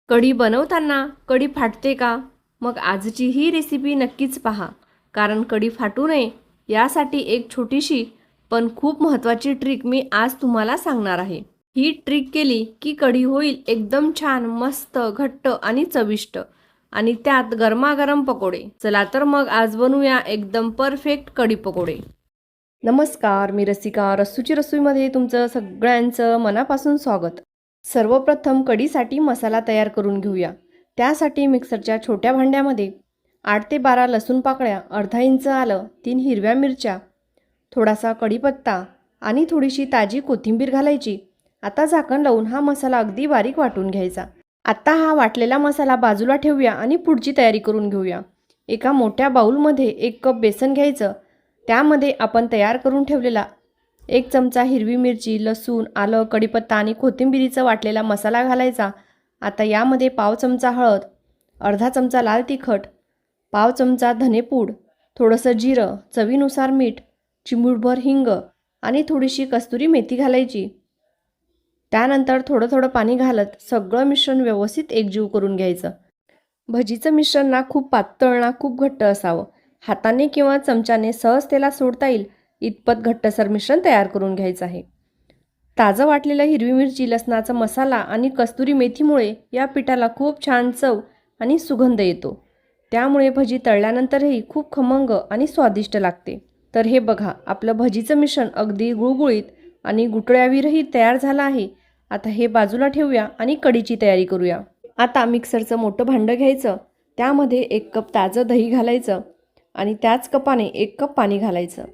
कढी बनवताना कढी फाटते का? मग आजची ही रेसिपी नक्कीच पहा, कारण कढी फाटू नये यासाठी एक छोटीशी पण खूप महत्त्वाची ट्रिक मी आज तुम्हाला सांगणार आहे. ही ट्रिक केली की कढी होईल एकदम छान, मस्त, घट्ट आणि चविष्ट, आणि त्यात गरमागरम पकोडे. चला तर मग आज बनवूया एकदम परफेक्ट कढी पकोडे. नमस्कार, मी रसिका. रस्सूची रसोईमध्ये तुमचं सगळ्यांचं मनापासून स्वागत. सर्वप्रथम कढीसाठी मसाला तयार करून घेऊया. त्यासाठी मिक्सरच्या छोट्या भांड्यामध्ये 8 ते 12 लसूण पाकळ्या, अर्धा इंच आलं, 3 हिरव्या मिरच्या, थोडासा कढीपत्ता आणि थोडीशी ताजी कोथिंबीर घालायची. आता झाकण लावून हा मसाला अगदी बारीक वाटून घ्यायचा. आता हा वाटलेला मसाला बाजूला ठेवूया आणि पुढची तयारी करून घेऊया. एका मोठ्या बाउलमध्ये 1 कप बेसन घ्यायचं. त्यामध्ये आपण तयार करून ठेवलेला 1 चमचा हिरवी मिरची, लसूण, आलं, कढीपत्ता आणि कोथिंबिरीचा वाटलेला मसाला घालायचा. आता यामध्ये पाव चमचा हळद, अर्धा चमचा लाल तिखट, पाव चमचा धनेपूड, थोडंसं जिरं, चवीनुसार मीठ, चिमूटभर हिंग आणि थोडीशी कस्तुरी मेथी घालायची. त्यानंतर थोडं थोडं पाणी घालत सगळं मिश्रण व्यवस्थित एकजीव करून घ्यायचं. भजीचं मिश्रण ना खूप पातळ ना खूप घट्ट असावं. हाताने किंवा चमच्याने सहज त्याला सोडता येईल इतपत घट्टसर मिश्रण तयार करून घ्यायचं आहे. ताजं वाटलेलं हिरवी मिरची, लसणाचा मसाला आणि कस्तुरी मेथीमुळे या पिठाला खूप छान चव आणि सुगंध येतो. त्यामुळे भजी तळल्यानंतरही खूप खमंग आणि स्वादिष्ट लागते. तर हे बघा, आपलं भजीचं मिश्रण अगदी गुळगुळीत आणि गुठळ्याविरही तयार झालं आहे. आता हे बाजूला ठेवूया आणि कढीची तयारी करूया. आता मिक्सरचं मोठं भांडं घ्यायचं. त्यामध्ये 1 कप ताजं दही घालायचं आणि त्याच कपाने 1 कप पाणी घालायचं.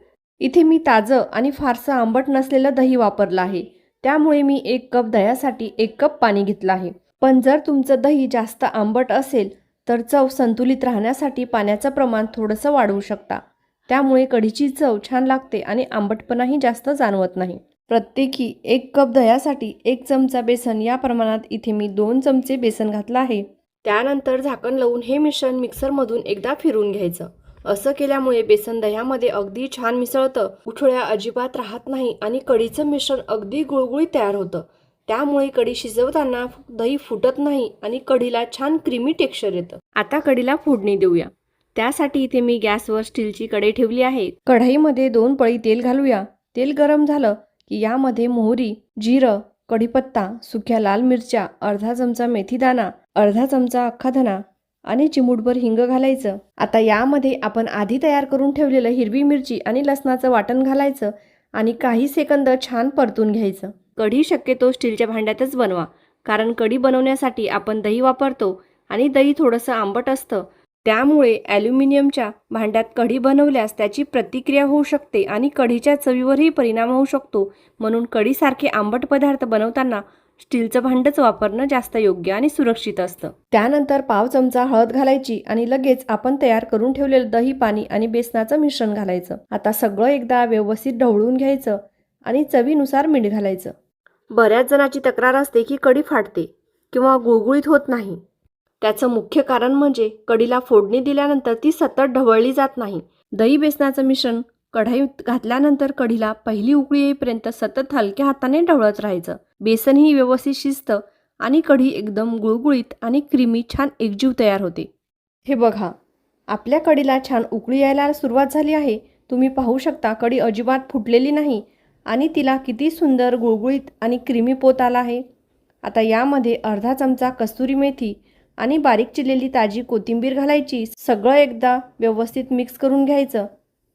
इथे मी ताजं आणि फारसं आंबट नसलेलं दही वापरलं आहे. त्यामुळे मी 1 कप दह्यासाठी 1 कप पाणी घेतलं आहे. पण जर तुमचं दही जास्त आंबट असेल तर चव संतुलित राहण्यासाठी पाण्याचं प्रमाण थोडंसं वाढवू शकता. त्यामुळे कढीची चव छान लागते आणि आंबटपणाही जास्त जाणवत नाही. प्रत्येकी 1 कप दह्यासाठी 1 चमचा बेसन या प्रमाणात इथे मी 2 चमचे बेसन घातलं आहे. त्यानंतर झाकण लावून हे मिश्रण मिक्सरमधून एकदा फिरवून घ्यायचं. असं केल्यामुळे बेसन दह्यामध्ये अगदी छान मिसळतं, गुठळ्या अजिबात राहत नाही आणि कढीचं मिश्रण अगदी गुळगुळीत तयार होतं. त्यामुळे कढी शिजवताना दही फुटत नाही आणि कढीला छान क्रीमी टेक्स्चर येतं. आता कढीला फोडणी देऊया. त्यासाठी इथे मी गॅसवर स्टीलची कढई ठेवली आहे. कढईमध्ये 2 पळी तेल घालूया. तेल गरम झालं की यामध्ये मोहरी, जिरं, कढीपत्ता, सुक्या लाल मिरच्या, अर्धा चमचा मेथीदाणा, अर्धा चमचा अख्खा धना आणि चिमूटभर हिंग घालायचं. आता यामध्ये आपण आधी तयार करून ठेवलेलं हिरवी मिरची आणि लसणाचं वाटण घालायचं आणि काही सेकंद छान परतून घ्यायचं. कढी शक्यतो स्टीलच्या भांड्यातच बनवा, कारण कढी बनवण्यासाठी आपण दही वापरतो आणि दही थोडंसं आंबट असतं. त्यामुळे ॲल्युमिनियमच्या भांड्यात कढी बनवल्यास त्याची प्रतिक्रिया होऊ शकते आणि कढीच्या चवीवरही परिणाम होऊ शकतो. म्हणून कढीसारखे आंबट पदार्थ बनवताना स्टीलचं भांडंच वापरणं जास्त योग्य आणि सुरक्षित असतं. त्यानंतर पाव चमचा हळद घालायची आणि लगेच आपण तयार करून ठेवलेलं दही, पाणी आणि बेसनाचं मिश्रण घालायचं. आता सगळं एकदा व्यवस्थित ढवळून घ्यायचं आणि चवीनुसार मीठ घालायचं. बऱ्याच जणांची तक्रार असते की कढी फाटते किंवा गुळगुळीत होत नाही. त्याचं मुख्य कारण म्हणजे कढीला फोडणी दिल्यानंतर ती सतत ढवळली जात नाही. दही बेसनाचं मिश्रण कढईत घातल्यानंतर कढीला पहिली उकळी येईपर्यंत सतत हलक्या हाताने ढवळत राहायचं. बेसनही व्यवस्थित शिजतं आणि कढी एकदम गुळगुळीत आणि क्रीमी छान एकजीव तयार होते. हे बघा, आपल्या कढीला छान उकळी यायला सुरुवात झाली आहे. तुम्ही पाहू शकता कढी अजिबात फुटलेली नाही आणि तिला किती सुंदर गुळगुळीत आणि क्रीमी पोत आला आहे. आता यामध्ये अर्धा चमचा कस्तुरी मेथी आणि बारीक चिरलेली ताजी कोथिंबीर घालायची. सगळं एकदा व्यवस्थित मिक्स करून घ्यायचं.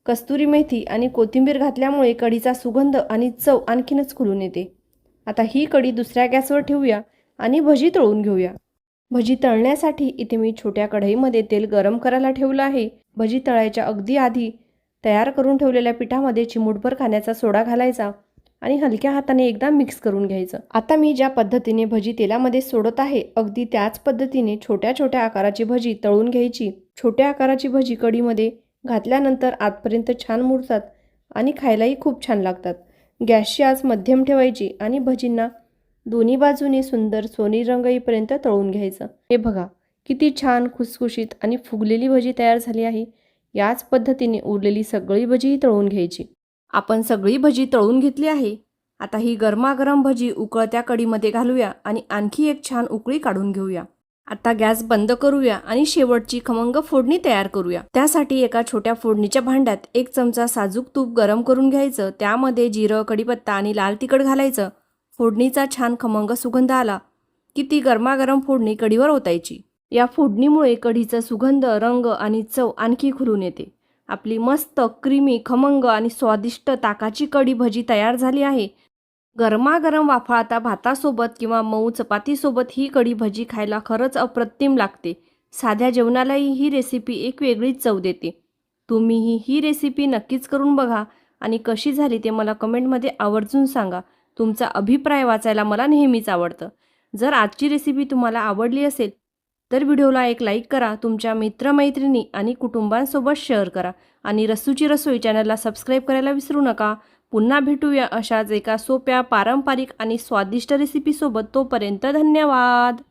कस्तुरी मेथी आणि कोथिंबीर घातल्यामुळे कढीचा सुगंध आणि चव आणखीनच खुलून येते. आता ही कढी दुसऱ्या गॅसवर ठेवूया आणि भजी तळून घेऊया. भजी तळण्यासाठी इथे मी छोट्या कढईमध्ये तेल गरम करायला ठेवलं आहे. भजी तळायच्या अगदी आधी तयार करून ठेवलेल्या पिठामध्ये चिमूटभर खाण्याचा सोडा घालायचा आणि हलक्या हाताने एकदा मिक्स करून घ्यायचं. आता मी ज्या पद्धतीने भजी तेलामध्ये सोडत आहे, अगदी त्याच पद्धतीने छोट्या छोट्या आकाराची भजी तळून घ्यायची. छोट्या आकाराची भजी कढीमध्ये घातल्यानंतर आतपर्यंत छान मुरतात आणि खायलाही खूप छान लागतात. गॅसची आच मध्यम ठेवायची आणि भजींना दोन्ही बाजूने सुंदर सोनेरी रंग येईपर्यंत तळून घ्यायचं. हे बघा, किती छान खुसखुशीत आणि फुगलेली भजी तयार झाली आहे. याच पद्धतीने उरलेली सगळी भजी तळून घ्यायची. आपण सगळी भजी तळून घेतली आहे. आता ही गरमागरम भजी उकळत्या कढीमध्ये घालूया आणि आणखी एक छान उकळी काढून घेऊया. आता गॅस बंद करूया आणि शेवटची खमंग फोडणी तयार करूया. त्यासाठी एका छोट्या फोडणीच्या भांड्यात 1 चमचा साजूक तूप गरम करून घ्यायचं. त्यामध्ये जिरं, कढीपत्ता आणि लाल तिखट घालायचं. फोडणीचा छान खमंग सुगंध आला की ती गरमागरम फोडणी कढीवर ओतायची. या फोडणीमुळे कढीचा सुगंध, रंग आणि चव आणखी खुलून येते. आपली मस्त क्रीमी, खमंग आणि स्वादिष्ट ताकाची कढी भजी तयार झाली आहे. गरमागरम वाफाळता भातासोबत किंवा मऊ चपातीसोबत ही कढी भजी खायला खरंच अप्रतिम लागते. साध्या जेवणालाही ही रेसिपी एक वेगळीच चव देते. तुम्हीही ही रेसिपी नक्कीच करून बघा आणि कशी झाली ते मला कमेंटमध्ये आवर्जून सांगा. तुमचा अभिप्राय वाचायला मला नेहमीच आवडतं. जर आजची रेसिपी तुम्हाला आवडली असेल तर व्हिडिओला एक लाईक करा, तुमच्या मित्रमैत्रिणी आणि कुटुंबांसोबत शेअर करा आणि रसूची रसोई चॅनलला सबस्क्राईब करायला विसरू नका. पुन्हा भेटूया अशाच एका सोप्या, पारंपरिक आणि स्वादिष्ट रेसिपीसोबत. तोपर्यंत धन्यवाद.